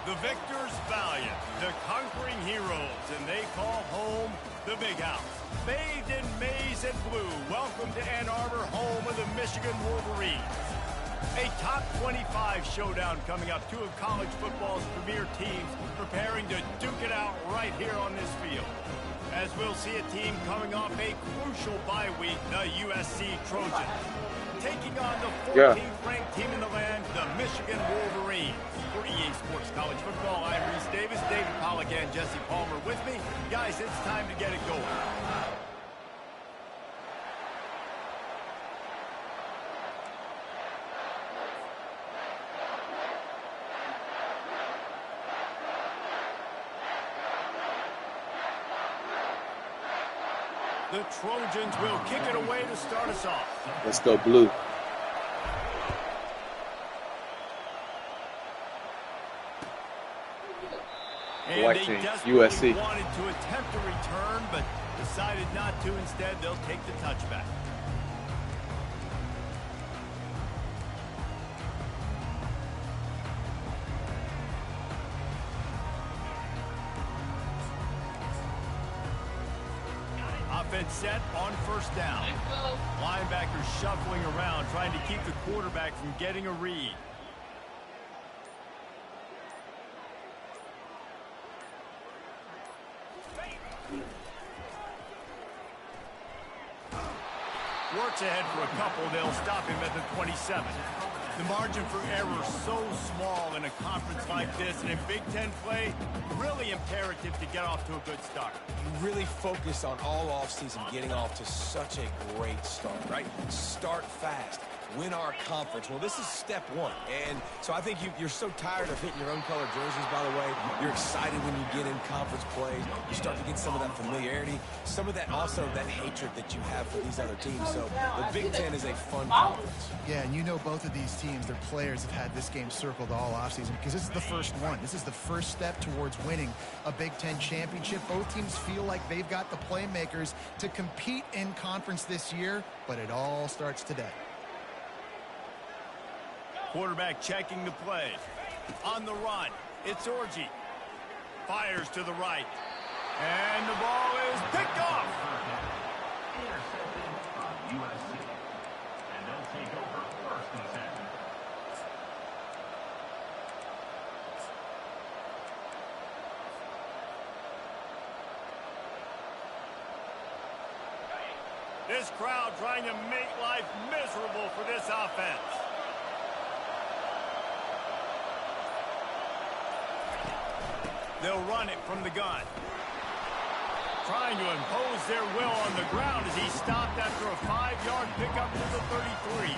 The victors valiant, the conquering heroes, and they call home the Big House. Bathed in maize and blue, welcome to Ann Arbor, home of the Michigan Wolverines. A top 25 showdown coming up. Two of college football's premier teams preparing to duke it out right here on this field. As we'll see a team coming off a crucial bye week, the USC Trojans. Taking on the 14th ranked team in the land, the Michigan Wolverines. For EA Sports College Football, I'm Reese Davis, David Pollack, and Jesse Palmer with me. Guys, it's time to get it going. The Trojans will kick it away to start us off. Let's go blue. And White they team, desperately USC. wanted to attempt a return, but decided not to. Instead, they'll take the touchback. Offense set on first down. Linebackers shuffling around, trying to keep the quarterback from getting a read. Works ahead for a couple. They'll stop him at the 27. The margin for error so small in a conference like this, and in Big Ten play, really imperative to get off to a good start. You really focus on all offseason getting off to such a great start, right? Start fast. Win our conference. Well, this is step one. And so I think you're so tired of hitting your own color jerseys, by the way. You're excited when you get in conference plays. You start to get some of that familiarity, some of that also that hatred that you have for these other teams. So the Big Ten is a fun conference. Yeah, and you know both of these teams, their players have had this game circled all offseason because this is the first one. This is the first step towards winning a Big Ten championship. Both teams feel like they've got the playmakers to compete in conference this year, but it all starts today. Quarterback checking the play. On the run, it's Orji. Fires to the right. And the ball is picked off. USC. And they'll take over first and 10. This crowd trying to make life miserable for this offense. They'll run it from the gun. Trying to impose their will on the ground as he stopped after a 5-yard pickup to the 33.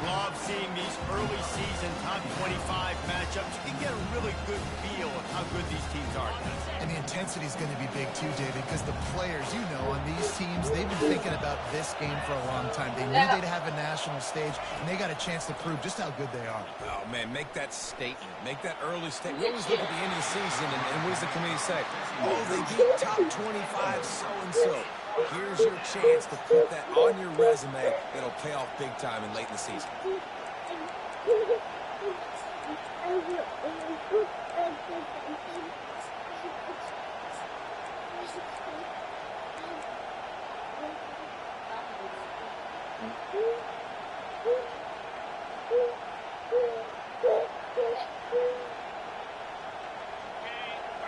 Love seeing these early season top 25 matchups. You can get a really good feel of how good these teams are. And the intensity is going to be big too, David, because the players, you know, on these teams, they've been thinking about this game for a long time. They knew they'd have a national stage, and they got a chance to prove just how good they are. Oh, man, make that statement. Make that early statement. We always look at the end of the season, and what does the committee say? Oh, they beat top 25 so-and-so. Here's your chance to put that on your resume that'll pay off big time and late in the season.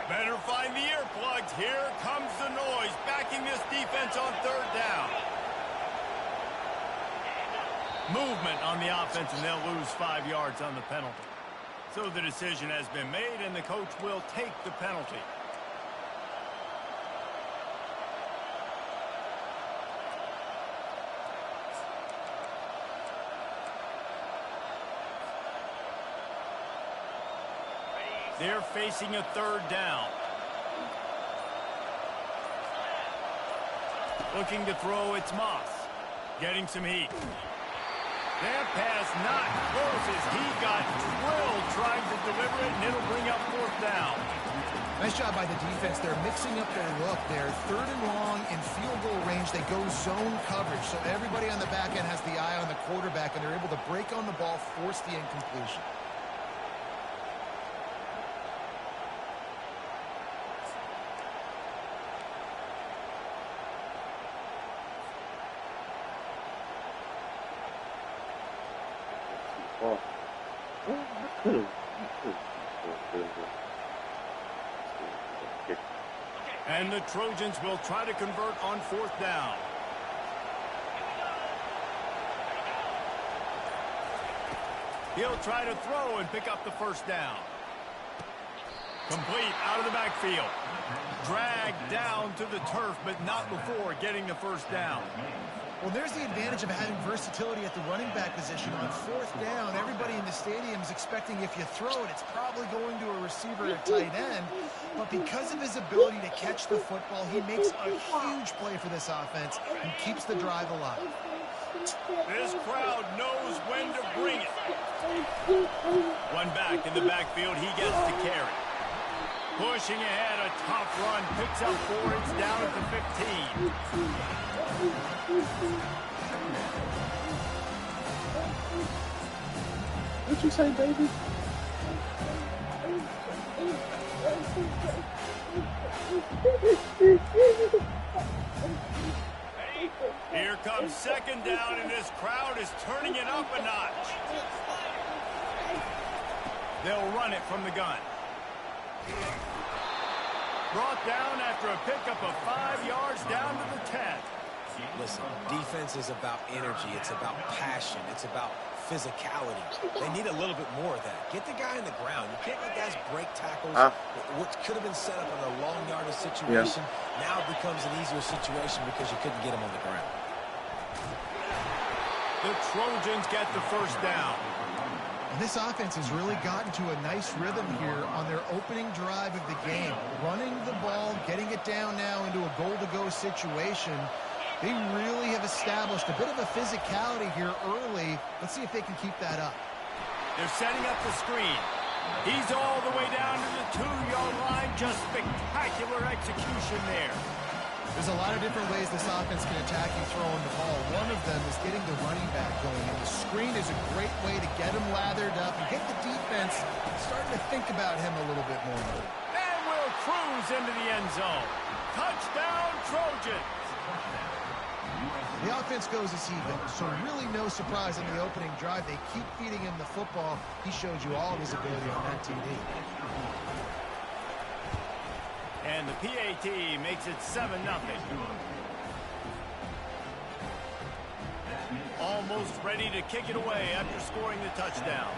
Better find the earplugs. Here comes the noise, backing this defense on third down. Movement on the offense, and they'll lose 5 yards on the penalty. So the decision has been made, and the coach will take the penalty. They're facing a third down. Looking to throw, it's Moss. Getting some heat. That pass not close as he got drilled trying to deliver it, and it'll bring up fourth down. Nice job by the defense. They're mixing up their look. They're third and long in field goal range. They go zone coverage, so everybody on the back end has the eye on the quarterback, and they're able to break on the ball, force the incompletion. And the Trojans will try to convert on 4th down. He'll try to throw and pick up the 1st down. Complete out of the backfield. Dragged down to the turf, but not before getting the 1st down. Well, there's the advantage of having versatility at the running back position. On 4th down, everybody in the stadium is expecting if you throw it, it's probably going to a receiver or tight end. But because of his ability to catch the football, he makes a huge play for this offense and keeps the drive alive. This crowd knows when to bring it. One back in the backfield, he gets the carry. Pushing ahead, a tough run, picks up 4, it's down at the 15. What'd you say, baby? Here comes 2nd down, and this crowd is turning it up a notch. They'll run it from the gun. Brought down after a pickup of 5 yards down to the 10. Listen, defense is about energy. It's about passion. It's about physicality. They need a little bit more of that. Get the guy in the ground. You can't let guys break tackles. What could have been set up in a long yardage situation now becomes an easier situation because you couldn't get him on the ground. The Trojans get the 1st down. And this offense has really gotten to a nice rhythm here on their opening drive of the game. Running the ball, getting it down now into a goal-to-go situation. They really have established a bit of a physicality here early. Let's see if they can keep that up. They're setting up the screen. He's all the way down to the 2-yard line. Just spectacular execution there. There's a lot of different ways this offense can attack you throwing the ball. One of them is getting the running back going. And the screen is a great way to get him lathered up and get the defense starting to think about him a little bit more. And will cruise into the end zone. Touchdown, Trojans. The offense goes as he goes, so really no surprise in the opening drive. They keep feeding him the football. He showed you all of his ability on that TD. And the PAT makes it 7-0. Almost ready to kick it away after scoring the touchdown.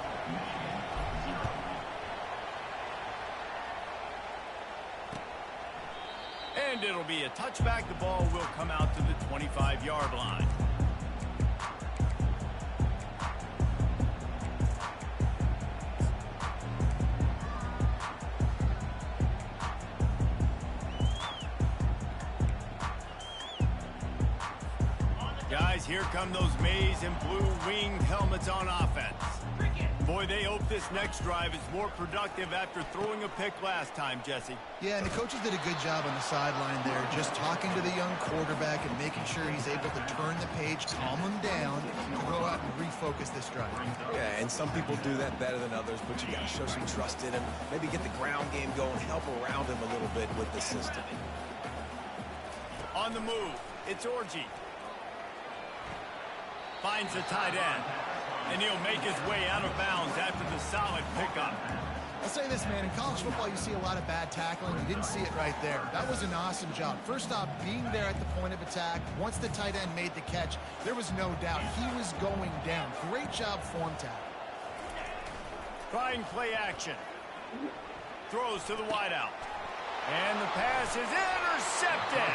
And it'll be a touchback. The ball will come out to the 25-yard line. Guys, here come those maize and blue winged helmets on offense. Boy, they hope this next drive is more productive after throwing a pick last time, Jesse. Yeah, and the coaches did a good job on the sideline there, just talking to the young quarterback and making sure he's able to turn the page, calm him down, to go out and refocus this drive. Yeah, and some people do that better than others, but you got to show some trust in him, maybe get the ground game going, help around him a little bit with the system. On the move, it's Orji. Finds the tight end. And he'll make his way out of bounds after the solid pickup. I'll say this, man. In college football, you see a lot of bad tackling. You didn't see it right there. That was an awesome job. First off, being there at the point of attack. Once the tight end made the catch, there was no doubt he was going down. Great job form tackle. Trying play action. Throws to the wideout. And the pass is intercepted.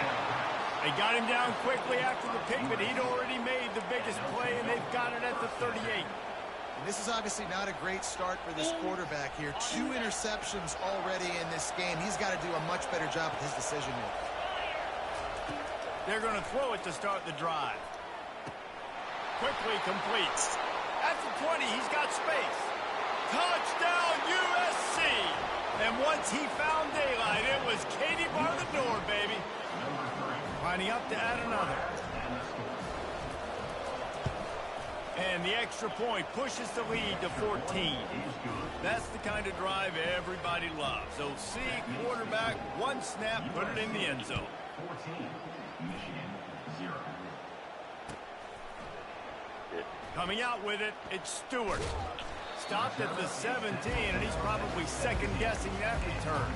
They got him down quickly after the pick, but he'd already made the biggest play, and they've got it at the 38. And this is obviously not a great start for this quarterback here. 2 interceptions already in this game. He's got to do a much better job with his decision-making. They're going to throw it to start the drive. Quickly completes. At the 20, he's got space. Touchdown, USC! And once he found daylight, it was Katie bar the door, baby. Lining up to add another. And the extra point pushes the lead to 14. That's the kind of drive everybody loves. So see quarterback, one snap, put it in the end zone. 14, Michigan, 0. Coming out with it, it's Stewart. stopped at the 17, and he's probably second-guessing that return.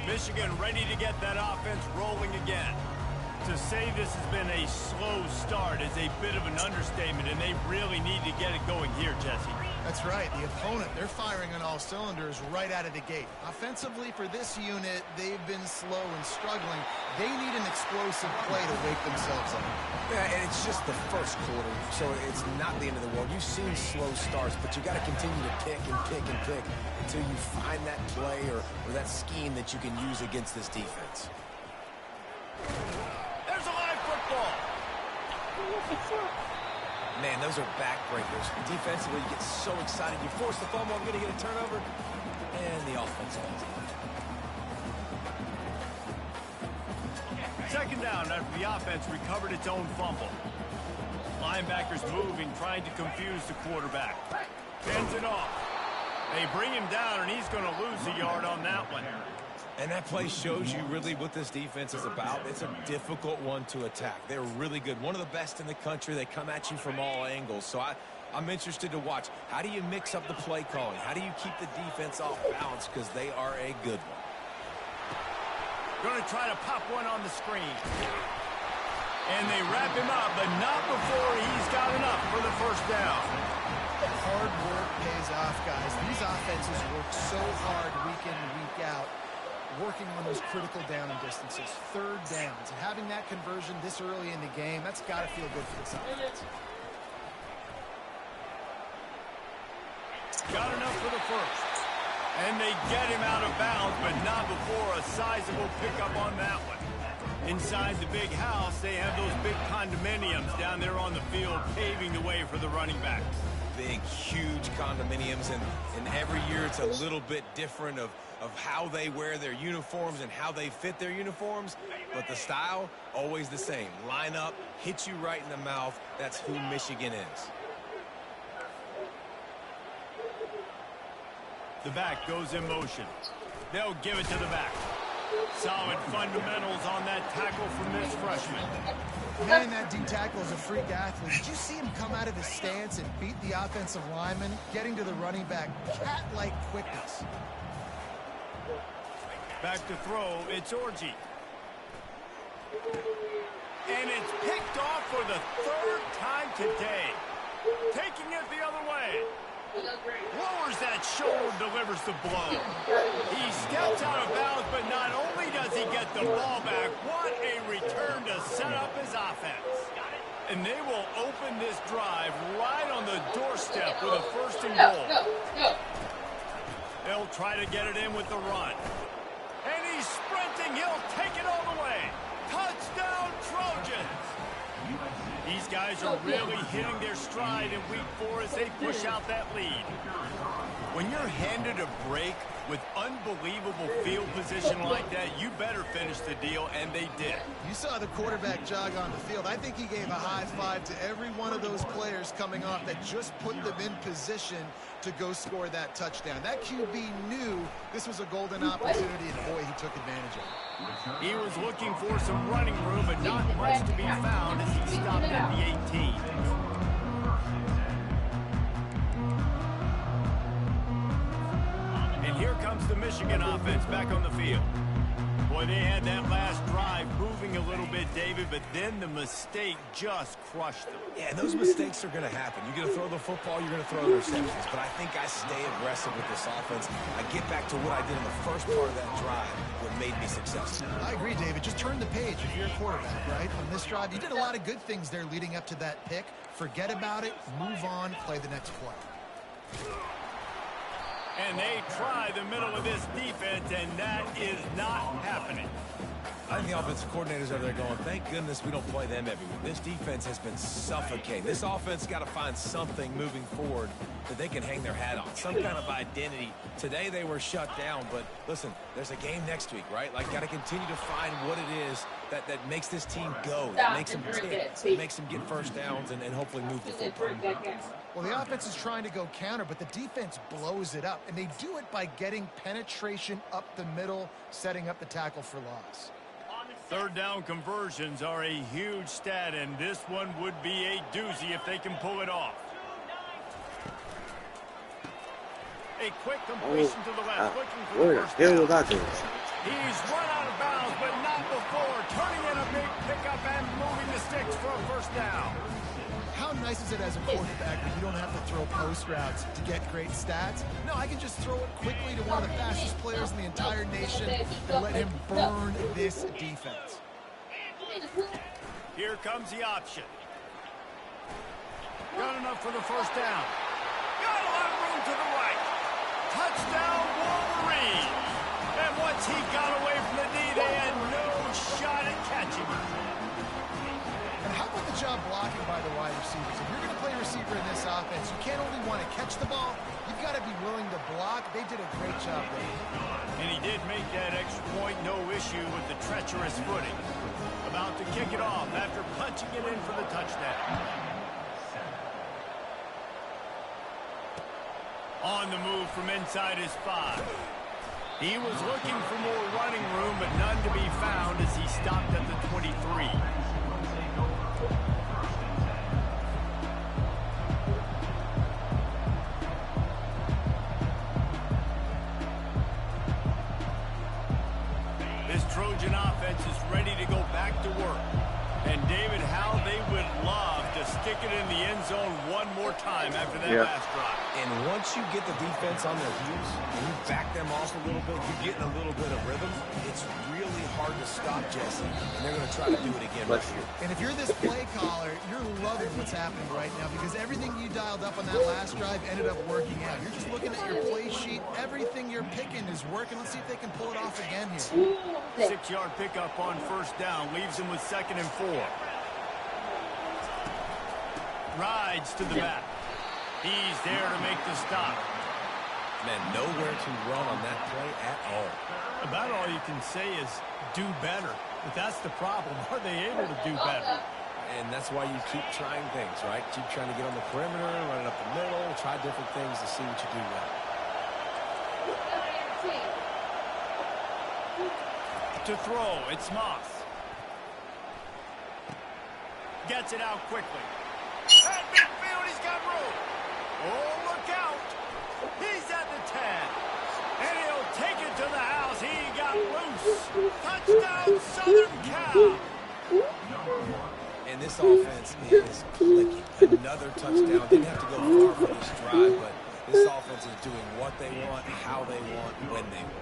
Michigan ready to get that offense rolling again. To say this has been a slow start is a bit of an understatement, and they really need to get it going here, Jesse. That's right. The opponent, they're firing on all cylinders right out of the gate. Offensively, for this unit, they've been slow and struggling. They need an explosive play to wake themselves up. Yeah, and it's just the first quarter, so it's not the end of the world. You've seen slow starts, but you got to continue to pick and pick and pick until you find that play or that scheme that you can use against this defense. There's a live football. Man, those are backbreakers. Defensively, you get so excited. You force the fumble, I'm going to get a turnover, and the offense falls out. Second down after the offense recovered its own fumble. Linebackers moving, trying to confuse the quarterback. Hands it off. They bring him down, and he's going to lose a yard on that one. And that play shows you really what this defense is about. It's a difficult one to attack. They're really good. One of the best in the country. They come at you from all angles. So I'm interested to watch. How do you mix up the play calling? How do you keep the defense off balance? Because they are a good one. Going to try to pop one on the screen. And they wrap him up, but not before he's got enough for the first down. Hard work pays off, guys. These offenses work so hard week in and week out, working on those critical down and distances, third downs, and having that conversion this early in the game, that's got to feel good for this offense. Got enough for the first. And they get him out of bounds, but not before a sizable pickup on that one. Inside the big house, they have those big condominiums down there on the field, paving the way for the running backs. Big, huge condominiums, and every year it's a little bit different of how they wear their uniforms and how they fit their uniforms, but the style, always the same. Line up, hit you right in the mouth. That's who Michigan is. The back goes in motion. They'll give it to the back. Solid fundamentals on that tackle from this freshman. Man, that D-tackle is a freak athlete. Did you see him come out of his stance and beat the offensive lineman, getting to the running back? Cat-like quickness. Back to throw, it's Orji. And it's picked off for the third time today. Taking it the other way. Lowers that shoulder, delivers the blow. He steps out of bounds, but not only does he get the ball back, what a return to set up his offense. And they will open this drive right on the doorstep with a first and goal. They'll try to get it in with the run. And he's sprinting. He'll take it all the way. Touchdown, Trojans. These guys are really hitting their stride in week 4 as they push out that lead. When you're handed a break with unbelievable field position like that, you better finish the deal, and they did. You saw the quarterback jog on the field. I think he gave a high five to every one of those players coming off that just put them in position to go score that touchdown. That QB knew this was a golden opportunity, and boy, he took advantage of it. He was looking for some running room, but not much to be found as he stopped at the 18. And here comes the Michigan offense back on the field. Boy, they had that last drive moving a little bit, David, but then the mistake just crushed them. Yeah, those mistakes are going to happen. You're going to throw the football, you're going to throw interceptions. But I think I stay aggressive with this offense. I get back to what I did in the first part of that drive, what made me successful. I agree, David. Just turn the page if you're a quarterback, right? On this drive, you did a lot of good things there leading up to that pick. Forget about it, move on, play the next play. And they try the middle of this defense, and that is not happening. I think the offensive coordinators over there going, thank goodness we don't play them every week. This defense has been suffocating. This offense got to find something moving forward that they can hang their hat on, some kind of identity. Today they were shut down, but listen, there's a game next week, right? Like, got to continue to find what it is that makes this team go, that makes them tick, that makes them get first downs and hopefully move the football. Well, the offense is trying to go counter, but the defense blows it up, and they do it by getting penetration up the middle, setting up the tackle for loss. Third down conversions are a huge stat, and this one would be a doozy if they can pull it off. A quick completion to the left, looking for the first down. He's run out of bounds, but not before. Turning in a big pickup and moving the sticks for a first down. How nice is it as a quarterback when you don't have to throw post routes to get great stats? No, I can just throw it quickly to one of the fastest players in the entire nation and let him burn this defense. Here comes the option. Got enough for the first down. Got a lot of room to the right. Touchdown, Wolverine. And once he got away from the D, they had no shot at catching him. And how about the job blocking by the wide receivers? If you're going to play receiver in this offense, you can't only want to catch the ball, you've got to be willing to block. They did a great job there. And he did make that extra point, no issue with the treacherous footing. About to kick it off after punching it in for the touchdown. On the move from inside his 5. He was looking for more running room, but none to be found as he stopped at the 23. This Trojan offense is ready to go back to work. And David, how they would love to stick it in the end zone one more time after that last drive. And once you get the defense on their heels and you back them off a little bit, you're getting a little bit of rhythm. It's really hard to stop Jesse, and they're going to try to do it again right here. And if you're this play caller, you're loving what's happening right now because everything you dialed up on that last drive ended up working out. You're just looking at your play sheet. Everything you're picking is working. Let's see if they can pull it off again here. 6-yard pickup on first down leaves him with 2nd and 4. Rides to the back. He's there to make the stop. Man, nowhere to run on that play at all. About all you can say is do better. But that's the problem. Are they able to do better? And that's why you keep trying things, right? Keep trying to get on the perimeter, run it up the middle, try different things to see what you do well. To throw, it's Moss. Gets it out quickly. At midfield, he's got room. Oh, look out. He's at the 10. And he'll take it to the house. He got loose. Touchdown, Southern Cal. And this offense is clicking. Another touchdown. Didn't have to go far for this drive, but this offense is doing what they want, how they want, when they want.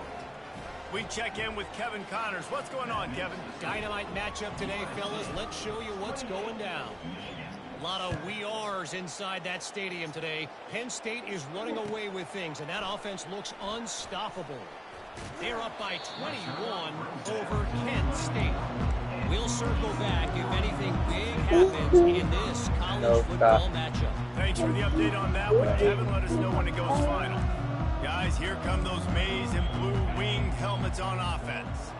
We check in with Kevin Connors. What's going on, Kevin? Dynamite matchup today, fellas. Let's show you what's going down. A lot of we ares inside that stadium today. Penn State is running away with things, and that offense looks unstoppable. They're up by 21 over Kent State. We'll circle back if anything big happens in this college football matchup. Thanks for the update on that one, Kevin. Let us know when it goes final. Guys, here come those maize and blue winged helmets on offense.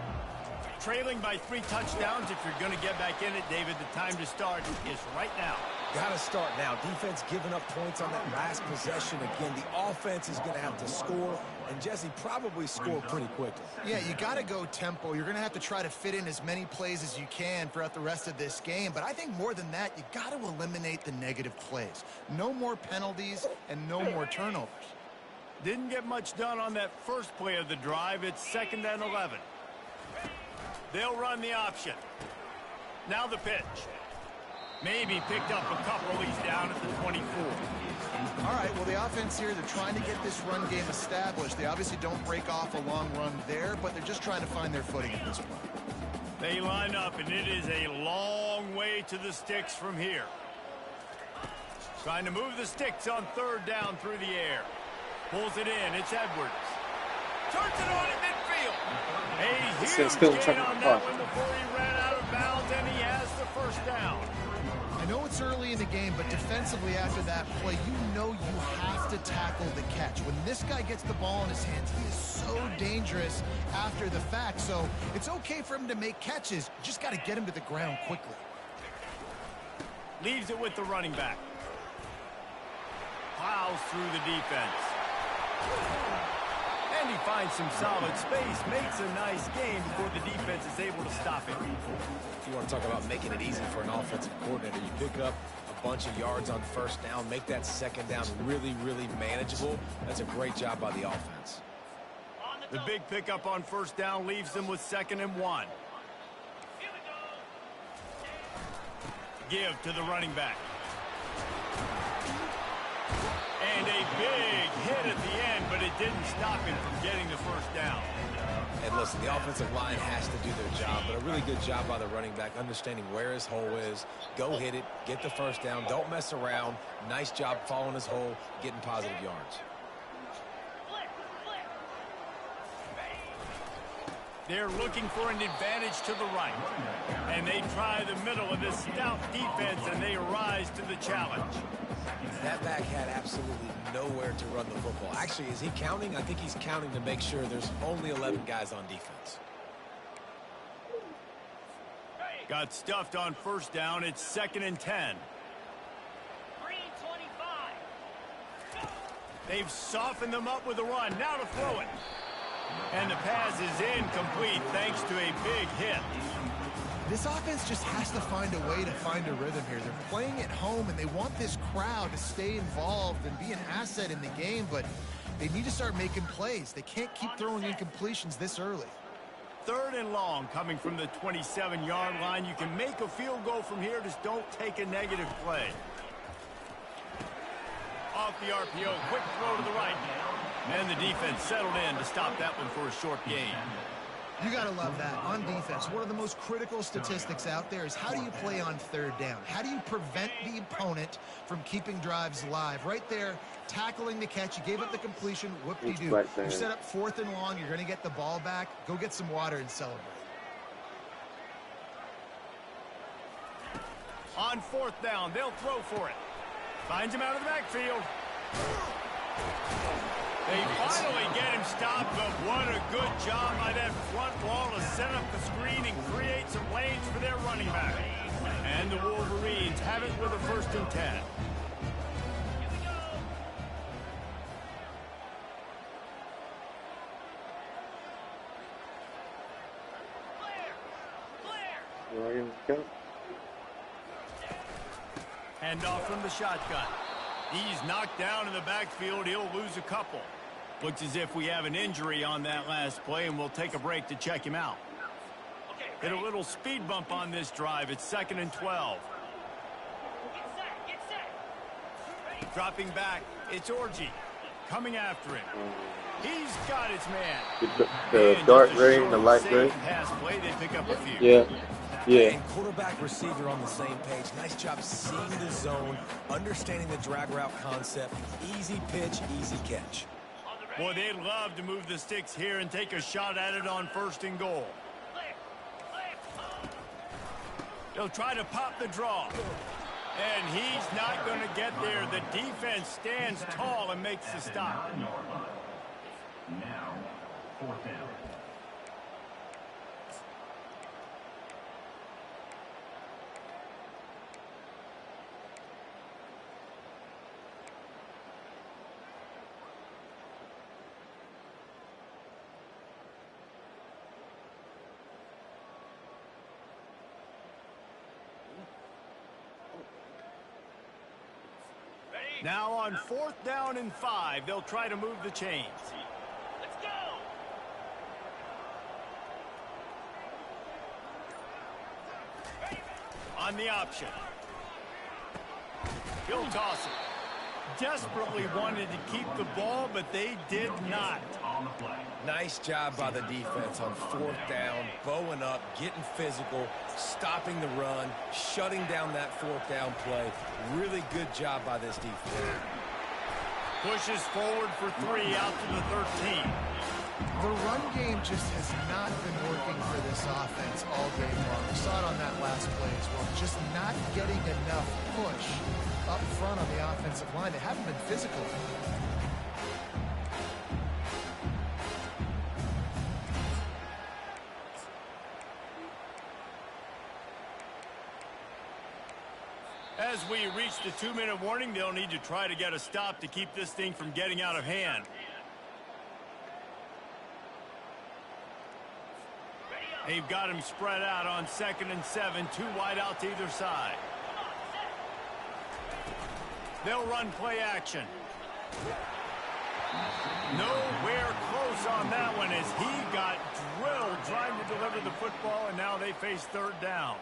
Trailing by 3 touchdowns. If you're going to get back in it, David, the time to start is right now. Got to start now. Defense giving up points on that last possession. Again, the offense is going to have to score, and Jesse probably score pretty quickly. Yeah, you got to go tempo. You're going to have to try to fit in as many plays as you can throughout the rest of this game. But I think more than that, you got to eliminate the negative plays. No more penalties and no more turnovers. Didn't get much done on that first play of the drive. It's 2nd and 11. They'll run the option. Now the pitch. Maybe picked up a couple. He's down at the 24. All right, well, the offense here, they're trying to get this run game established. They obviously don't break off a long run there, but they're just trying to find their footing at this point. They line up, and it is a long way to the sticks from here. Trying to move the sticks on 3rd down through the air. Pulls it in. It's Edwards. Turns it on in midfield. A huge gain on that one before he ran out of bounds, and he has the first down. I know it's early in the game, but defensively after that play, you know you have to tackle the catch. When this guy gets the ball in his hands, he is so dangerous after the fact. So it's okay for him to make catches. You just got to get him to the ground quickly. Leaves it with the running back. Plows through the defense. And he finds some solid space, makes a nice game before the defense is able to stop him. If you want to talk about making it easy for an offensive coordinator, you pick up a bunch of yards on first down, make that second down really, really manageable. That's a great job by the offense. The big pickup on first down leaves them with 2nd and 1. Give to the running back. And a big hit at the end, but it didn't stop him from getting the first down. And listen, the offensive line has to do their job, but a really good job by the running back, understanding where his hole is. Go hit it, get the first down, don't mess around. Nice job following his hole, getting positive yards. They're looking for an advantage to the right. And they try the middle of this stout defense, and they rise to the challenge. That back had absolutely nowhere to run the football. Actually, is he counting? I think he's counting to make sure there's only 11 guys on defense. Got stuffed on first down. It's 2nd and 10. They've softened them up with a run. Now to throw it. And the pass is incomplete thanks to a big hit. This offense just has to find a way to find a rhythm here. They're playing at home, and they want this crowd to stay involved and be an asset in the game, but they need to start making plays. They can't keep throwing incompletions this early. 3rd and long coming from the 27-yard line. You can make a field goal from here, just don't take a negative play. Off the RPO, quick throw to the right. And the defense settled in to stop that one for a short gain. You got to love that. On defense, one of the most critical statistics out there is how do you play on 3rd down? How do you prevent the opponent from keeping drives alive? Right there, tackling the catch. You gave up the completion. Whoop-de-doo. You set up 4th and long. You're going to get the ball back. Go get some water and celebrate. On 4th down, they'll throw for it. Finds him out of the backfield. They finally get him stopped, but what a good job by that front wall to set up the screen and create some lanes for their running back. And the Wolverines have it with a 1st and 10. Hand off from the shotgun. He's knocked down in the backfield. He'll lose a couple. Looks as if we have an injury on that last play, and we'll take a break to check him out. Hit a little speed bump on this drive. It's 2nd and 12. Dropping back, it's Orji. Coming after him. He's got his man. The dark gray and the light gray. Pass play, they pick up a few. Yeah. Yeah. And quarterback, receiver on the same page. Nice job seeing the zone, understanding the drag route concept. Easy pitch, easy catch. Boy, they'd love to move the sticks here and take a shot at it on 1st and goal. They'll try to pop the draw. And he's not going to get there. The defense stands tall and makes the stop. Now, 4th down. Now on 4th down and 5, they'll try to move the chains. Let's go! On the option. He'll toss it. Desperately wanted to keep the ball, but they did not. On the play. Nice job by the defense on 4th down, bowing up, getting physical, stopping the run, shutting down that 4th down play. Really good job by this defense. Pushes forward for 3 out to the 13. The run game just has not been working for this offense all game long. We saw it on that last play as well. Just not getting enough push up front on the offensive line. They haven't been physical. As we reach the 2-minute warning, they'll need to try to get a stop to keep this thing from getting out of hand. They've got him spread out on 2nd and 7, 2 wide out to either side. They'll run play action. Nowhere close on that one as he got drilled trying to deliver the football, and now they face 3rd down.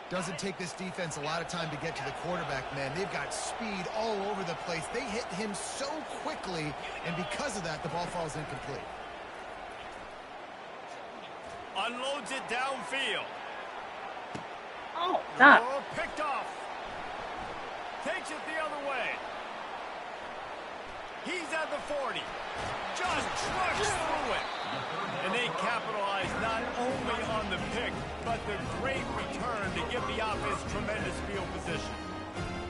Doesn't take this defense a lot of time to get to the quarterback, man. They've got speed all over the place. They hit him so quickly, and because of that, the ball falls incomplete. Unloads it downfield. Oh, stop. Oh, picked off. Takes it the other way. He's at the 40. Just trucks through it. And they capitalize not only on the pick, but the great return to give the offense tremendous field position.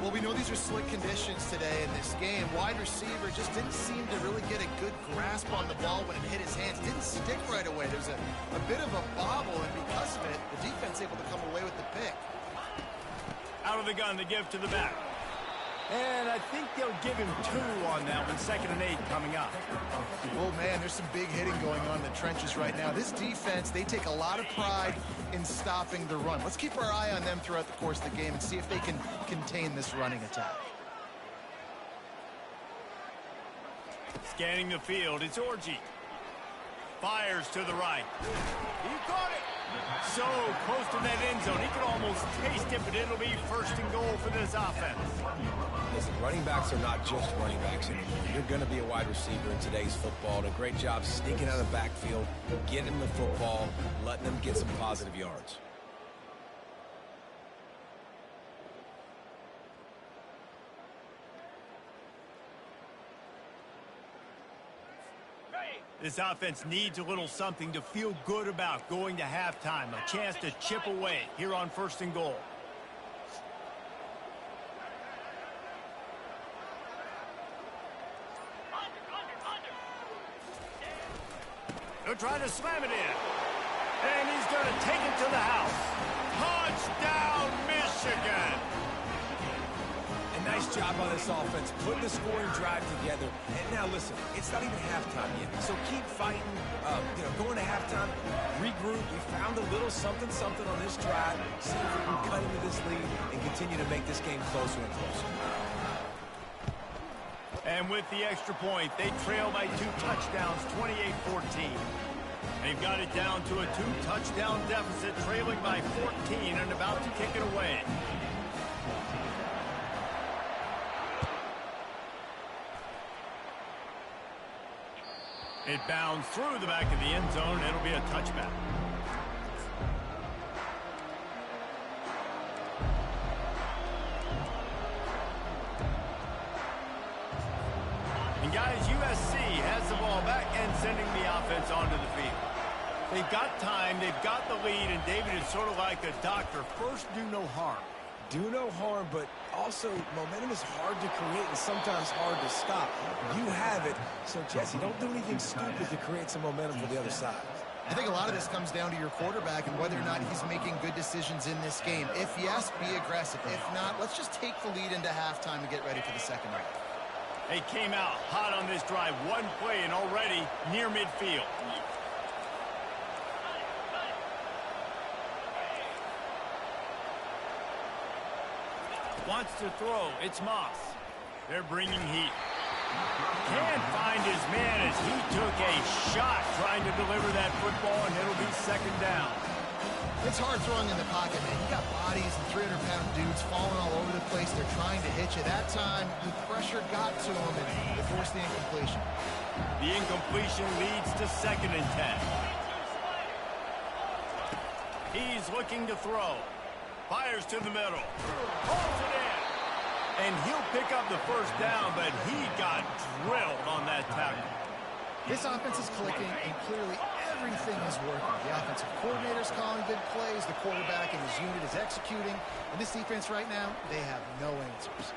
Well, we know these are slick conditions today in this game. Wide receiver just didn't seem to really get a good grasp on the ball when it hit his hands. Didn't stick right away. There's a bit of a bobble, and because of it, the defense able to come away with the pick. Out of the gun, the give to the back. And I think they'll give him 2 on that one. 2nd and 8 coming up. Oh, man, there's some big hitting going on in the trenches right now. This defense, they take a lot of pride in stopping the run. Let's keep our eye on them throughout the course of the game and see if they can contain this running attack. Scanning the field, it's Orji. Fires to the right. He caught it. So close to that end zone. He could almost taste it, but it'll be 1st and goal for this offense. Listen, running backs are not just running backs anymore. You're going to be a wide receiver in today's football. And a great job sneaking out of the backfield, getting the football, letting them get some positive yards. This offense needs a little something to feel good about going to halftime. A chance to chip away here on 1st and goal. They're trying to slam it in. And he's going to take it to the house. Touchdown, Michigan! Nice job on this offense, putting the scoring drive together. And now listen, it's not even halftime yet, so keep fighting. Going to halftime, regroup. We found a little something on this drive. See if we can cut into this lead and continue to make this game closer and closer. And with the extra point, they trail by 2 touchdowns, 28-14. They've got it down to a 2-touchdown deficit, trailing by 14 and about to kick it away. It bounds through the back of the end zone. It'll be a touchback. And guys, USC has the ball back and sending the offense onto the field. They've got time, they've got the lead, and David is sort of like a doctor. First, do no harm. Do no harm, but also momentum is hard to create and sometimes hard to stop. You have it, so Jesse, don't do anything stupid to create some momentum for the other side. I think a lot of this comes down to your quarterback and whether or not he's making good decisions in this game. If yes, be aggressive. If not, let's just take the lead into halftime and get ready for the second half. They came out hot on this drive. One play and already near midfield. Wants to throw. It's Moss. They're bringing heat. Can't find his man as he took a shot trying to deliver that football, and it'll be 2nd down. It's hard throwing in the pocket, man. You got bodies and 300-pound dudes falling all over the place. They're trying to hit you. That time, the pressure got to him, and they forced the incompletion. The incompletion leads to 2nd and 10. He's looking to throw. Fires to the middle. Holds it in. And he'll pick up the 1st down, but he got drilled on that tackle. This offense is clicking, and clearly everything is working. The offensive coordinator's calling good plays. The quarterback and his unit is executing. And this defense right now, they have no answers.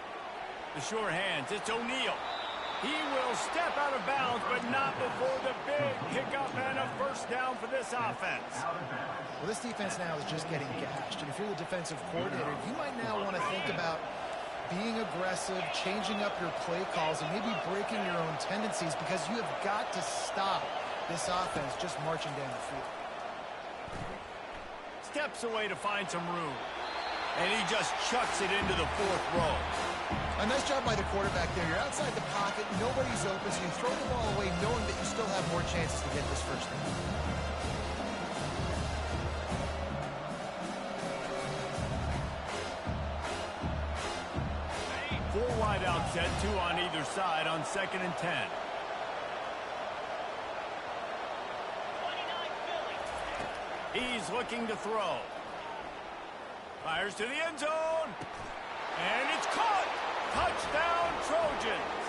The sure hands. It's O'Neal. He will step out of bounds, but not before the big pickup and a 1st down for this offense. Well, this defense now is just getting gashed. And if you're the defensive coordinator, you might now want to think about being aggressive, changing up your play calls, and maybe breaking your own tendencies because you have got to stop this offense just marching down the field. steps away to find some room. And he just chucks it into the 4th row. A nice job by the quarterback there. You're outside the pocket, nobody's open, so you throw the ball away knowing that you still have more chances to get this first down. 4 wide out set, 2 on either side on 2nd and 10. He's looking to throw. Fires to the end zone. And it's caught. Touchdown, Trojans.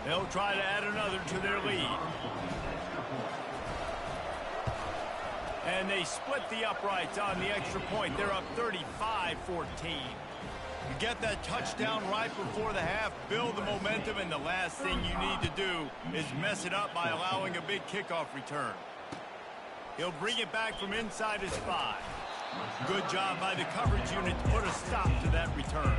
They'll try to add another to their lead. And they split the uprights on the extra point. They're up 35-14. You get that touchdown right before the half, build the momentum, and the last thing you need to do is mess it up by allowing a big kickoff return. He'll bring it back from inside his 5. Good job by the coverage unit to put a stop to that return.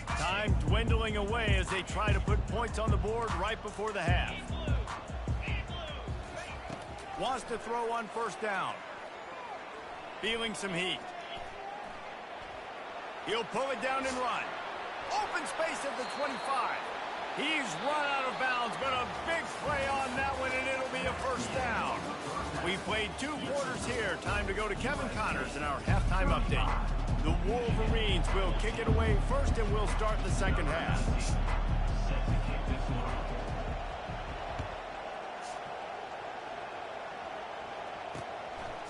Time dwindling away as they try to put points on the board right before the half. Wants to throw on 1st down. Feeling some heat. He'll pull it down and run. Open space at the 25. He's run out of bounds, but a big play on that one, and it'll be a 1st down. We've played 2 quarters here. Time to go to Kevin Connors in our halftime update. The Wolverines will kick it away first, and we'll start the 2nd half.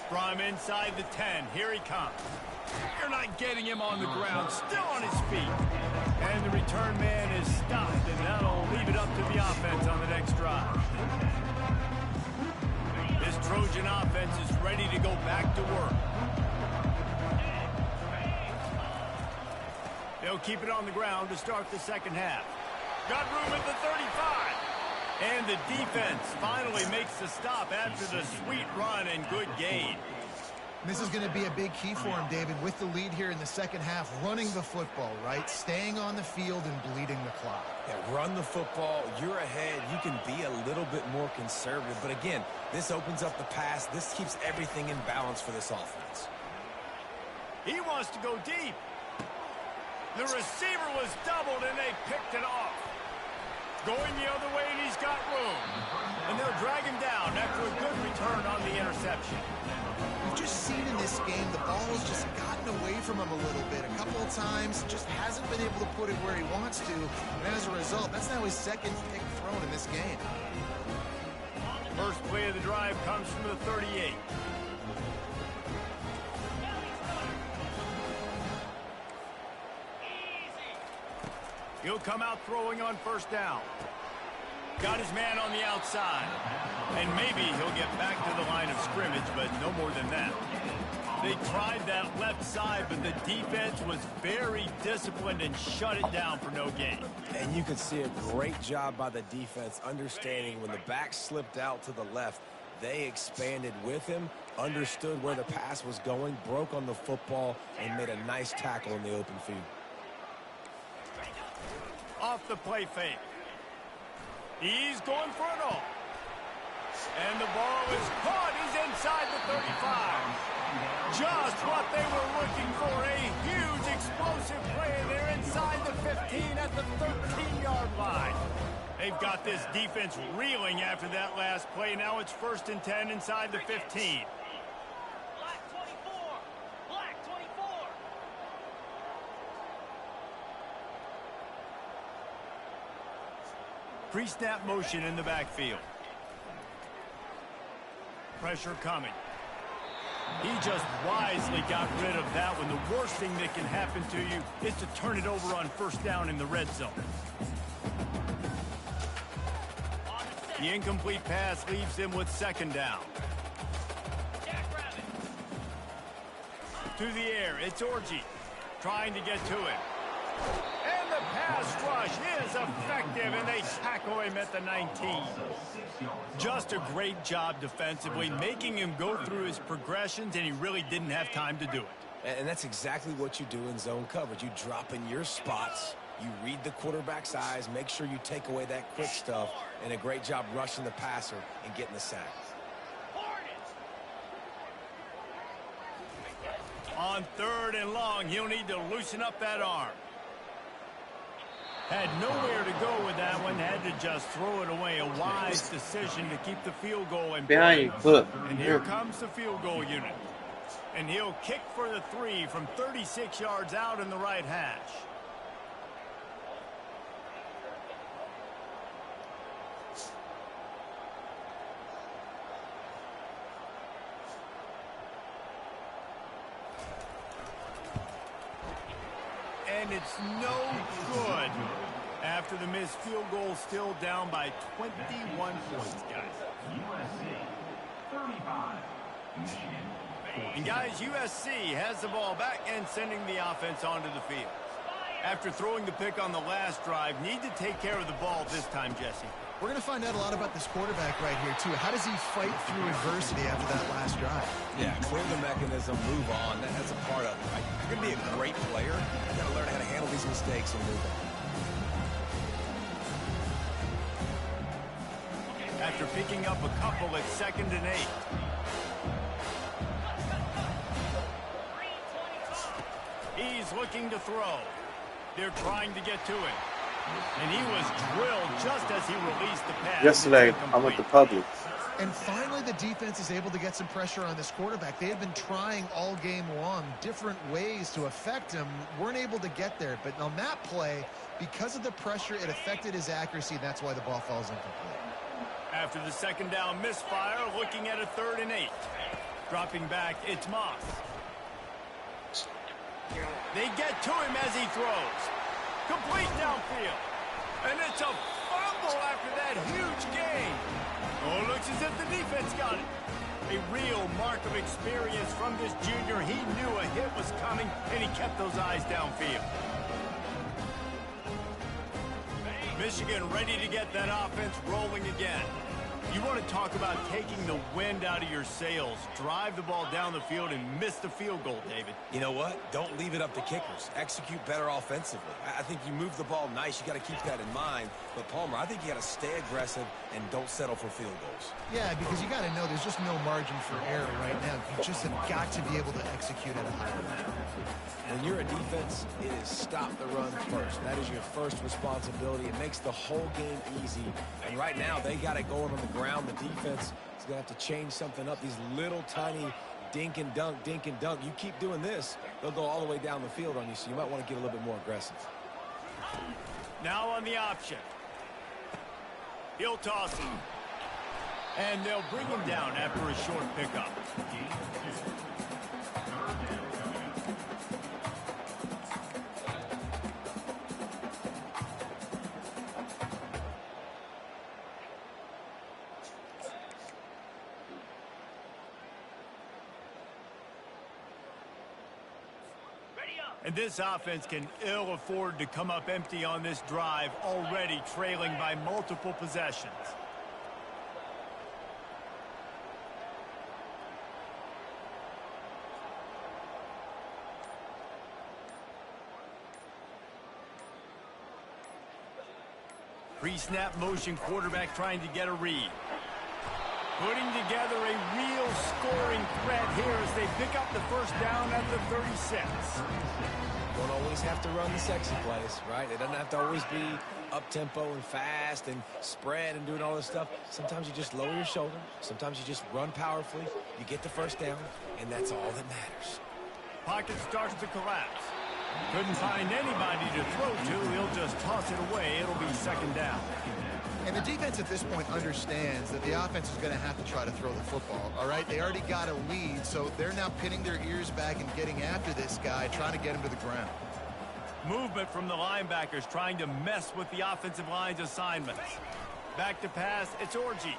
From inside the 10, here he comes. You're not getting him on the ground, still on his feet. And the return man is stopped, and that'll leave it up to the offense on the next drive. This Trojan offense is ready to go back to work. They'll keep it on the ground to start the 2nd half. Got room at the 35. And the defense finally makes the stop after the sweet run and good gain. This is going to be a big key for him, David, with the lead here in the 2nd half, running the football, right? Staying on the field and bleeding the clock. Yeah, run the football. You're ahead. You can be a little bit more conservative. But again, this opens up the pass. This keeps everything in balance for this offense. He wants to go deep. The receiver was doubled, and they picked it off. Going the other way, and he's got room. And they'll drag him down after a good return on the interception. We've just seen in this game the ball has just gotten away from him a little bit. A couple of times, just hasn't been able to put it where he wants to. And as a result, that's now his 2nd pick thrown in this game. First play of the drive comes from the 38. He'll come out throwing on 1st down. Got his man on the outside. And maybe he'll get back to the line of scrimmage, but no more than that. They tried that left side, but the defense was very disciplined and shut it down for no gain. And you could see a great job by the defense understanding when the back slipped out to the left, they expanded with him, understood where the pass was going, broke on the football, and made a nice tackle in the open field. Off the play fake. He's going for it all. And the ball is caught. He's inside the 35. Just what they were looking for. A huge explosive play. They're inside the 15 at the 13-yard line. They've got this defense reeling after that last play. Now it's 1st and 10 inside the 15. Pre-snap motion in the backfield. Pressure coming. He just wisely got rid of that one. The worst thing that can happen to you is to turn it over on 1st down in the red zone. The incomplete pass leaves him with 2nd down. To the air, it's Orji trying to get to it. And the pass rush is effective, and they tackle him at the 19. Just a great job defensively, making him go through his progressions, and he really didn't have time to do it. And that's exactly what you do in zone coverage. You drop in your spots, you read the quarterback's eyes, make sure you take away that quick stuff, and a great job rushing the passer and getting the sack. On 3rd and long, he'll need to loosen up that arm. Had nowhere to go with that one, had to just throw it away. A wise decision to keep the field goal in Behind play. your foot. And here comes the field goal unit. And he'll kick for the 3 from 36 yards out in the right hash. And it's no good. After the missed field goal, still down by 21 points, guys. USC 35, Michigan. And guys, USC has the ball back and sending the offense onto the field. After throwing the pick on the last drive, need to take care of the ball this time, Jesse. We're going to find out a lot about this quarterback right here, too. How does he fight through adversity after that last drive? Yeah, clear the mechanism, move on. That's a part of it, right? You're going to be a great player. You've got to learn how to handle these mistakes and move on. After picking up a couple at 2nd and 8. He's looking to throw. They're trying to get to him. And he was drilled just as he released the pass. Yesterday, I'm at the Publix. And finally, the defense is able to get some pressure on this quarterback. They have been trying all game long different ways to affect him. Weren't able to get there. But on that play, because of the pressure, it affected his accuracy. That's why the ball falls incomplete. After the 2nd down misfire, looking at a 3rd and 8. Dropping back, it's Moss. They get to him as he throws. Complete downfield. And it's a fumble after that huge gain. Oh, looks as if the defense got it. A real mark of experience from this junior. He knew a hit was coming, and he kept those eyes downfield. Michigan ready to get that offense rolling again. You want to talk about taking the wind out of your sails. Drive the ball down the field and miss the field goal, David. You know what? Don't leave it up to kickers. Execute better offensively. I think you move the ball nice. You got to keep that in mind. But, Palmer, I think you got to stay aggressive and don't settle for field goals. Yeah, because you got to know there's just no margin for error right now. You just have got to be able to execute at a high level. When you're a defense, it is stop the run first. That is your first responsibility. It makes the whole game easy. And right now, they got it going on the ground. The defense is going to have to change something up. These little tiny dink and dunk, dink and dunk. You keep doing this, they'll go all the way down the field on you, so you might want to get a little bit more aggressive. Now on the option. He'll toss him. And they'll bring him down after a short pickup. And this offense can ill afford to come up empty on this drive, already trailing by multiple possessions. Pre-snap motion quarterback trying to get a read. Putting together a real scoring threat here as they pick up the first down at the 36. Don't always have to run the sexy plays, right? It doesn't have to always be up-tempo and fast and spread and doing all this stuff. Sometimes you just lower your shoulder. Sometimes you just run powerfully. You get the first down, and that's all that matters. Pocket starts to collapse. Couldn't find anybody to throw to. He'll just toss it away. It'll be 2nd down. And the defense at this point understands that the offense is going to have to try to throw the football, all right? They already got a lead, so they're now pinning their ears back and getting after this guy, trying to get him to the ground. Movement from the linebackers trying to mess with the offensive line's assignments. Back to pass, it's Orji.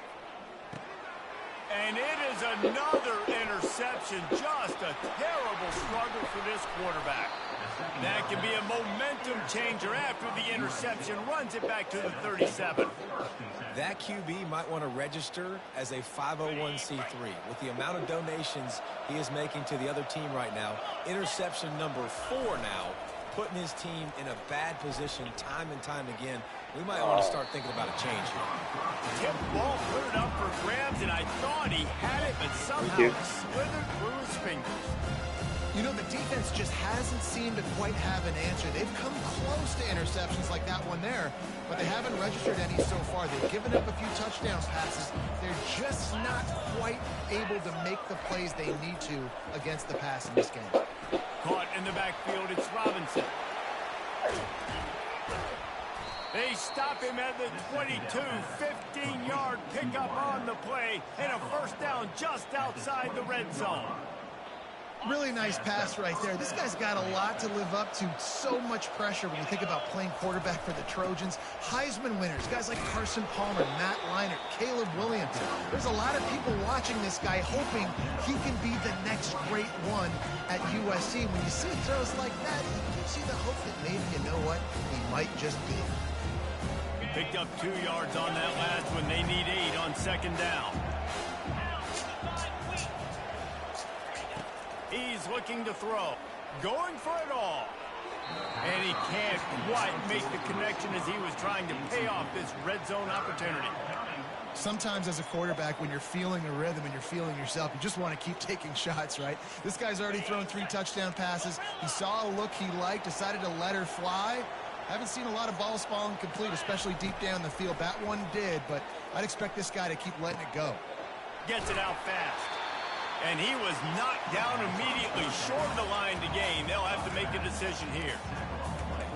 And it is another interception. Just a terrible struggle for this quarterback. That can be a momentum changer after the interception. Runs it back to the 37. That QB might want to register as a 501c3. With the amount of donations he is making to the other team right now, interception number 4 now, putting his team in a bad position time and time again. We might want to start thinking about a change here. Tip ball put it up for grabs, and I thought he had it, but somehow it slithered through his fingers. You know, the defense just hasn't seemed to quite have an answer. They've come close to interceptions like that one there, but they haven't registered any so far. They've given up a few touchdown passes. They're just not quite able to make the plays they need to against the pass in this game. Caught in the backfield, it's Robinson. They stop him at the 22, 15-yard pickup on the play, and a first down just outside the red zone. Really nice pass right there. This guy's got a lot to live up to. So much pressure when you think about playing quarterback for the Trojans. Heisman winners, guys like Carson Palmer, Matt Leinart, Caleb Williams. There's a lot of people watching this guy hoping he can be the next great one at USC. When you see throws like that, you see the hope that maybe, you know what, he might just be. Picked up 2 yards on that last one. They need 8 on second down. He's looking to throw. Going for it all. And he can't quite make the connection as he was trying to pay off this red zone opportunity. Sometimes as a quarterback, when you're feeling the rhythm and you're feeling yourself, you just want to keep taking shots, right? This guy's already thrown 3 touchdown passes. He saw a look he liked, decided to let her fly. Haven't seen a lot of balls falling complete, especially deep down the field. That one did, but I'd expect this guy to keep letting it go. Gets it out fast. And he was knocked down immediately, short of the line to gain. They'll have to make a decision here.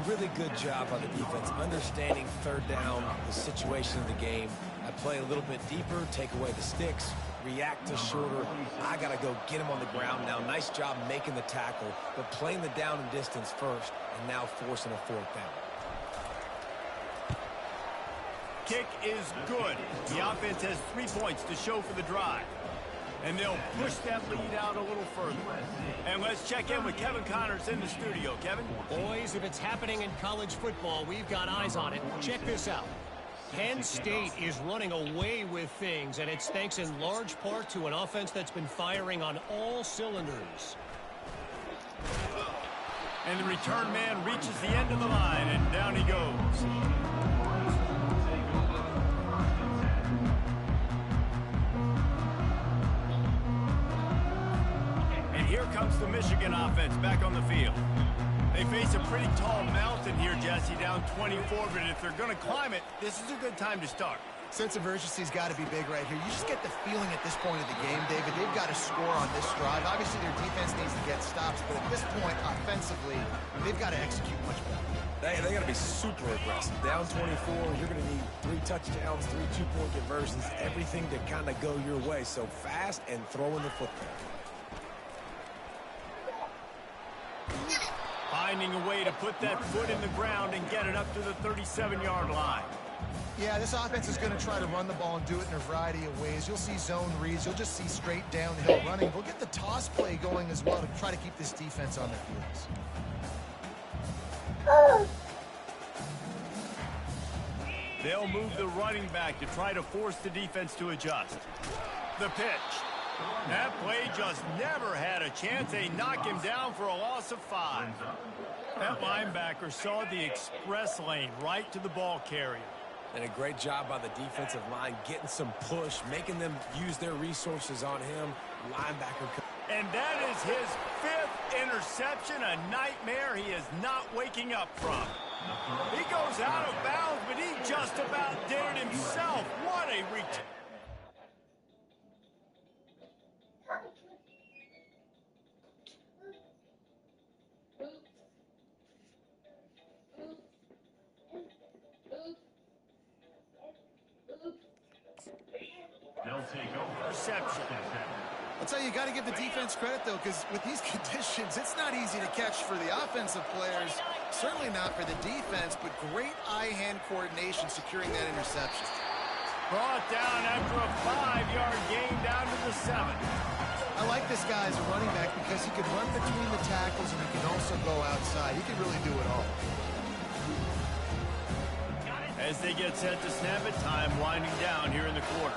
Really good job on the defense, understanding third down, the situation of the game. I play a little bit deeper, take away the sticks, react to shorter. I got to go get him on the ground now. Nice job making the tackle, but playing the down and distance first, and now forcing a 4th down. Kick is good. The offense has 3 points to show for the drive. And they'll push that lead out a little further. And let's check in with Kevin Connors in the studio. Kevin? Boys, if it's happening in college football, we've got eyes on it. Check this out. Penn State is running away with things, and it's thanks in large part to an offense that's been firing on all cylinders. And the return man reaches the end of the line, and down he goes. Here comes the Michigan offense back on the field. They face a pretty tall mountain here, Jesse, down 24, but if they're going to climb it, this is a good time to start. Sense of urgency's got to be big right here. You just get the feeling at this point of the game, David, they've got to score on this drive. Obviously, their defense needs to get stops, but at this point, offensively, they've got to execute much better. They got to be super aggressive. Down 24, you're going to need 3 touchdowns, 3 two-point conversions, everything to kind of go your way. So fast and throwing the football. Finding a way to put that foot in the ground and get it up to the 37-yard line. Yeah, this offense is going to try to run the ball and do it in a variety of ways. You'll see zone reads. You'll just see straight downhill running. We'll get the toss play going as well to try to keep this defense on their heels. They'll move the running back to try to force the defense to adjust. The pitch. That play just never had a chance. They knock him down for a loss of 5. That linebacker saw the express lane right to the ball carrier. And a great job by the defensive line, getting some push, making them use their resources on him. Linebacker. And that is his 5th interception, a nightmare he is not waking up from. He goes out of bounds, but he just about did it himself. What a return. Reception. I'll tell you, you got to give the defense credit, though, because with these conditions, it's not easy to catch for the offensive players. Certainly not for the defense, but great eye-hand coordination securing that interception. Brought down after a 5-yard gain down to the 7. I like this guy as a running back because he can run between the tackles and he can also or go outside. He can really do it all. As they get set to snap it, time winding down here in the quarter.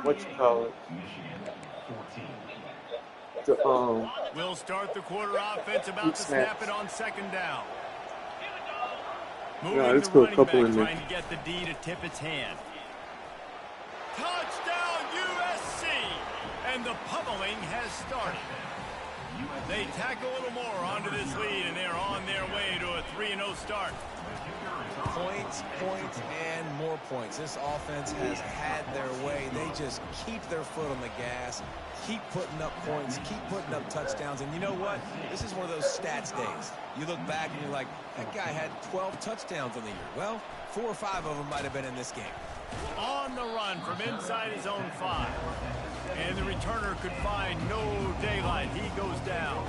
What you call it? We'll start the quarter offense about to snap it on second down. Moving the running back, trying to get the D to tip its hand. Touchdown USC! And the pummeling has started. They tack a little more onto this lead, and they're on their way to a 3-0 start. Points, and more points. This offense has had their way. They just keep their foot on the gas, keep putting up points, keep putting up touchdowns. And you know what? This is one of those stats days. You look back and you're like, that guy had 12 touchdowns on the year. Well, 4 or 5 of them might have been in this game. On the run from inside his own 5. And the returner could find no daylight. He goes down.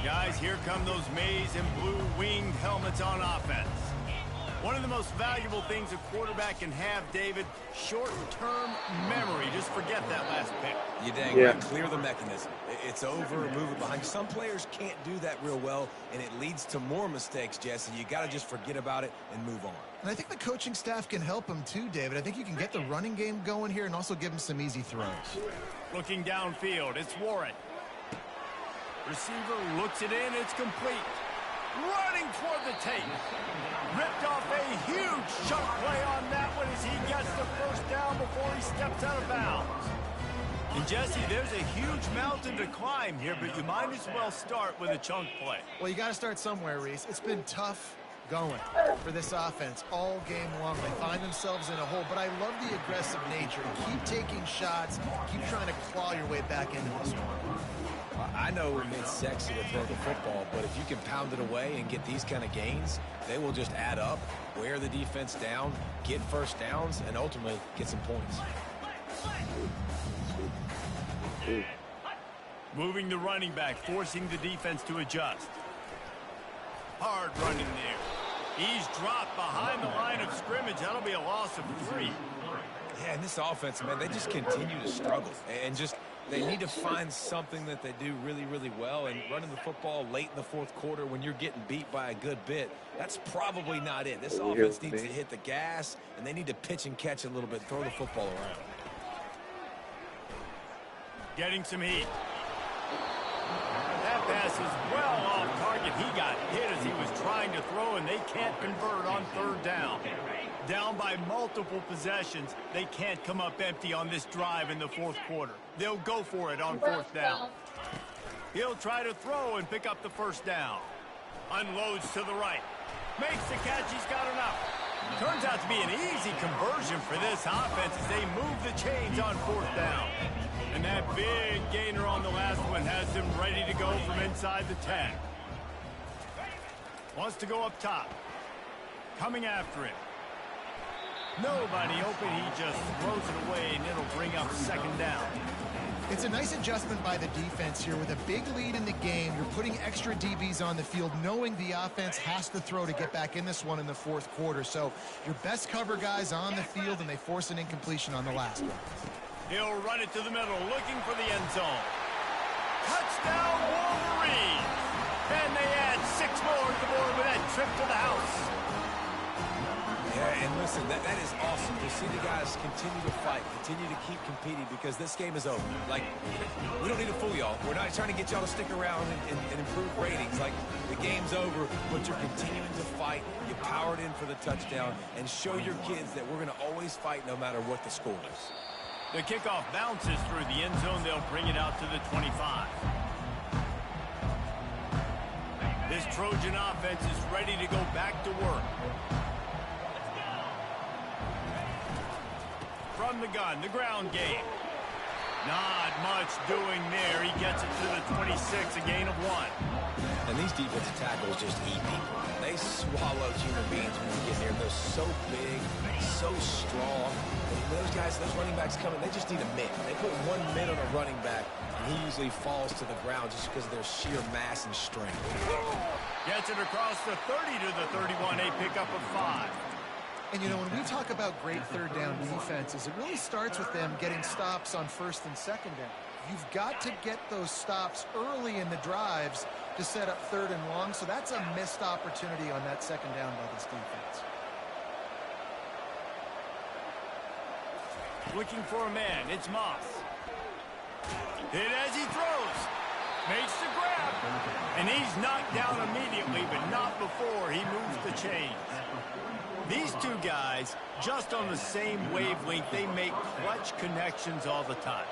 Guys, here come those maize and blue winged helmets on offense. One of the most valuable things a quarterback can have, David, short-term memory. Just forget that last pick. You dang right. Clear the mechanism. It's over, move it behind. Some players can't do that real well, and it leads to more mistakes, Jesse. You got to just forget about it and move on. And I think the coaching staff can help him too, David. I think you can get the running game going here and also give him some easy throws. Looking downfield, it's Warren. Receiver looks it in, it's complete. Running toward the tape. Ripped off a huge chunk play on that one as he gets the first down before he steps out of bounds. And Jesse, there's a huge mountain to climb here, but you might as well start with a chunk play. Well, you got to start somewhere, Reese. It's been tough going for this offense all game long. They find themselves in a hole, but I love the aggressive nature. Keep taking shots, keep trying to claw your way back into this one. I know it's sexy to throw the football, but if you can pound it away and get these kind of gains, they will just add up, wear the defense down, get first downs, and ultimately get some points. Moving the running back, forcing the defense to adjust. Hard running there. He's dropped behind the line of scrimmage. That'll be a loss of 3. Yeah, and this offense, man, they just continue to struggle. And just, they need to find something that they do really, really well. And running the football late in the fourth quarter when you're getting beat by a good bit, that's probably not it. This offense needs to hit the gas, and they need to pitch and catch a little bit, throw the football around. Getting some heat. That pass is well off target. He got hit as he was trying to throw, and they can't convert on third down. Down by multiple possessions, they can't come up empty on this drive in the fourth quarter. They'll go for it on fourth down. He'll try to throw and pick up the first down. Unloads to the right. Makes the catch. He's got enough. Turns out to be an easy conversion for this offense as they move the chains on fourth down. And that big gainer on the last one has them ready to go from inside the 10. Wants to go up top. Coming after him. Nobody open. He just throws it away, and it'll bring up second down. It's a nice adjustment by the defense here. With a big lead in the game, you're putting extra DBs on the field, knowing the offense has to throw to get back in this one in the fourth quarter. So your best cover guys on the field, and they force an incompletion on the last one. He'll run it to the middle, looking for the end zone. Touchdown, Wolverines! And they add 6 more to the board with that trip to the house. Yeah, and listen, that is awesome to see the guys continue to fight, continue to keep competing, because this game is over. Like, we don't need to fool y'all. We're not trying to get y'all to stick around and improve ratings. Like, the game's over, but you're continuing to fight. You powered in for the touchdown, and show your kids that we're going to always fight no matter what the score is. The kickoff bounces through the end zone. They'll bring it out to the 25. This Trojan offense is ready to go back to work. From the gun, the ground game. Not much doing there. He gets it to the 26, a gain of 1. And these defensive tackles just eat people. They swallow human beings when you get there. They're so big, so strong. And those guys, those running backs coming, they just need a mid. They put 1 mid on a running back, and he usually falls to the ground just because of their sheer mass and strength. Gets it across the 30 to the 31, a pickup of 5. And, you know, when we talk about great third down defenses, it really starts with them getting stops on first and second down. You've got to get those stops early in the drives to set up third and long, so that's a missed opportunity on that second down by this defense. Looking for a man, it's Moss. Hit as he throws. Makes the grab. And he's knocked down immediately, but not before he moves the chains. These two guys, just on the same wavelength, they make clutch connections all the time.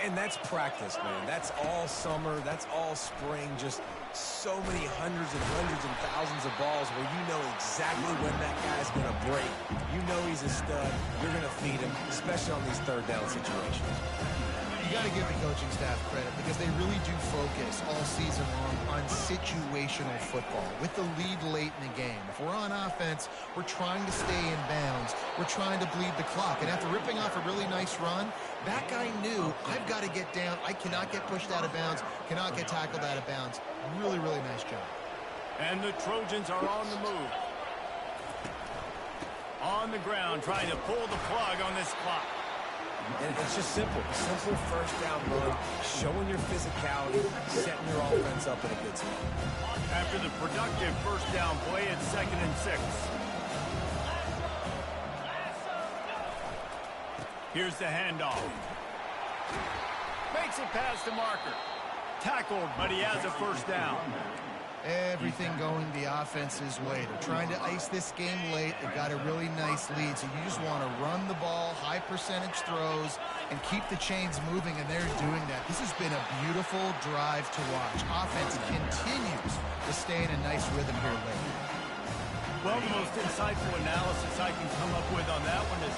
And that's practice, man. That's all summer. That's all spring. Just so many hundreds and thousands of balls where you know exactly when that guy's going to break. You know he's a stud. You're going to feed him, especially on these third down situations. You got to give the coaching staff credit because they really do focus all season long on situational football with the lead late in the game. If we're on offense, we're trying to stay in bounds. We're trying to bleed the clock. And after ripping off a really nice run, that guy knew, I've got to get down. I cannot get pushed out of bounds, cannot get tackled out of bounds. Really, really nice job. And the Trojans are on the move. On the ground, trying to pull the plug on this clock. And it's just simple. Simple first down run, showing your physicality, setting your offense up in a good spot. After the productive first down play, it's 2nd and 6. Here's the handoff. Makes it past the marker. Tackled, but he has a first down. Everything going the offense's way. They're trying to ice this game late. They've got a really nice lead, so you just want to run the ball, high percentage throws, and keep the chains moving, and they're doing that. This has been a beautiful drive to watch. Offense continues to stay in a nice rhythm here late. Well, the most insightful analysis I can come up with on that one is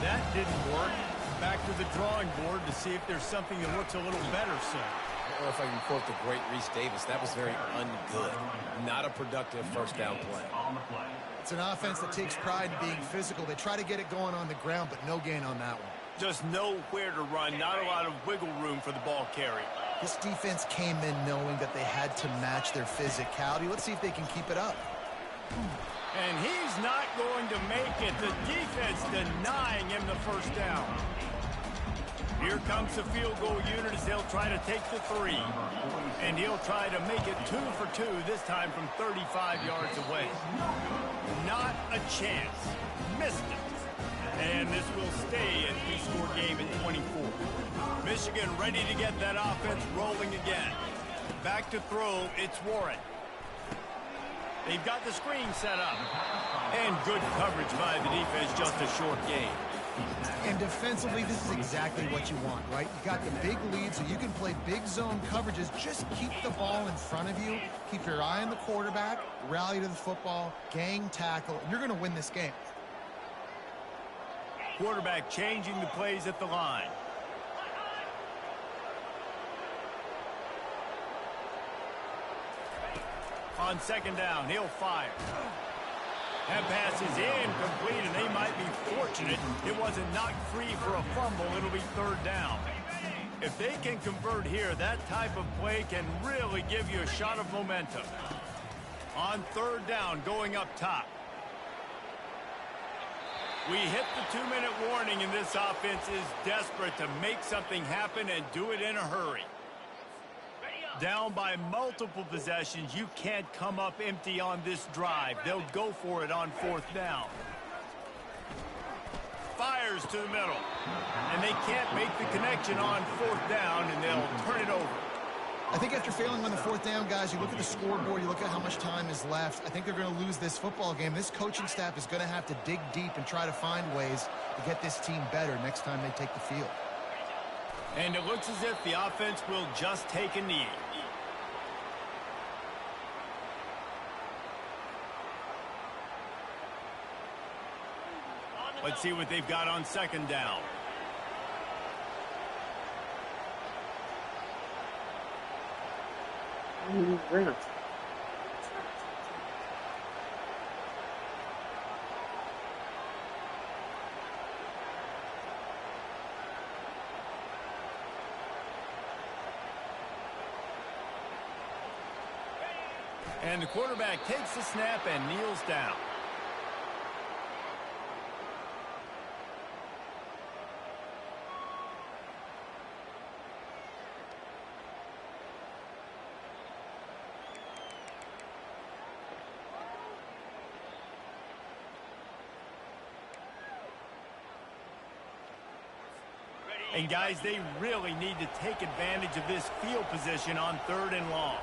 that didn't work. Back to the drawing board to see if there's something that looks a little better soon. Or if I can quote the great Reese Davis, that was very ungood. Not a productive first down play. It's an offense that takes pride in being physical. They try to get it going on the ground, but no gain on that one. Just nowhere to run, not a lot of wiggle room for the ball carrier. This defense came in knowing that they had to match their physicality. Let's see if they can keep it up. And he's not going to make it. The defense denying him the first down. Here comes the field goal unit as they'll try to take the 3. And he'll try to make it 2 for 2, this time from 35 yards away. Not a chance. Missed it. And this will stay a two-score game at 24. Michigan ready to get that offense rolling again. Back to throw, it's Warren. They've got the screen set up. And good coverage by the defense, just a short game. And defensively, this is exactly what you want, right? You got the big lead, so you can play big zone coverages. Just keep the ball in front of you. Keep your eye on the quarterback, rally to the football, gang tackle, and you're going to win this game. Quarterback changing the plays at the line. On second down, he'll fire. That pass is incomplete, and they might be fortunate it wasn't knocked free for a fumble. It'll be third down. If they can convert here, that type of play can really give you a shot of momentum. On third down, going up top. We hit the 2-minute warning, and this offense is desperate to make something happen and do it in a hurry. Down by multiple possessions, you can't come up empty on this drive. They'll go for it on fourth down. Fires to the middle. And they can't make the connection on fourth down, and they'll turn it over. I think after failing on the fourth down, guys, you look at the scoreboard, you look at how much time is left. I think they're going to lose this football game. This coaching staff is going to have to dig deep and try to find ways to get this team better next time they take the field. And it looks as if the offense will just take a knee. Let's see what they've got on second down. And the quarterback takes the snap and kneels down. And guys, they really need to take advantage of this field position on 3rd and long.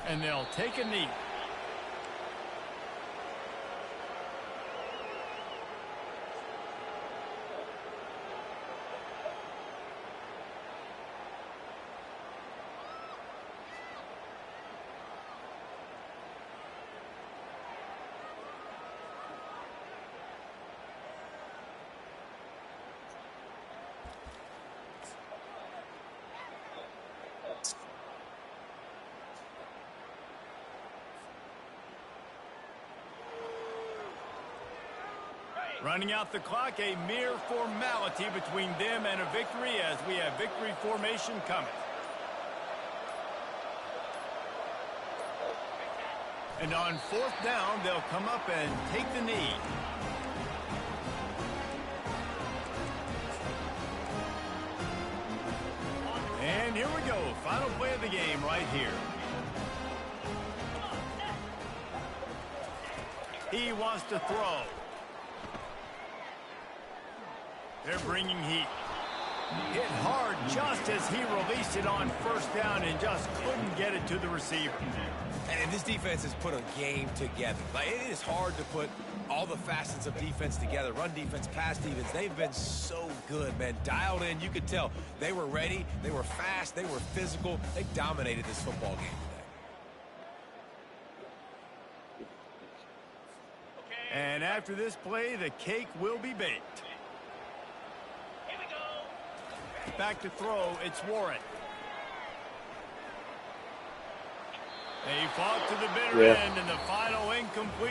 And they'll take a knee. Running out the clock, a mere formality between them and a victory as we have victory formation coming. And on 4th down, they'll come up and take the knee. And here we go, final play of the game right here. He wants to throw. They're bringing heat. Hit hard just as he released it on 1st down and just couldn't get it to the receiver. And this defense has put a game together. Like, it is hard to put all the facets of defense together. Run defense, pass defense. They've been so good, man. Dialed in. You could tell they were ready. They were fast. They were physical. They dominated this football game today. And after this play, the cake will be baked. Back to throw, it's Warren. They fought to the bitter end, and the final incomplete.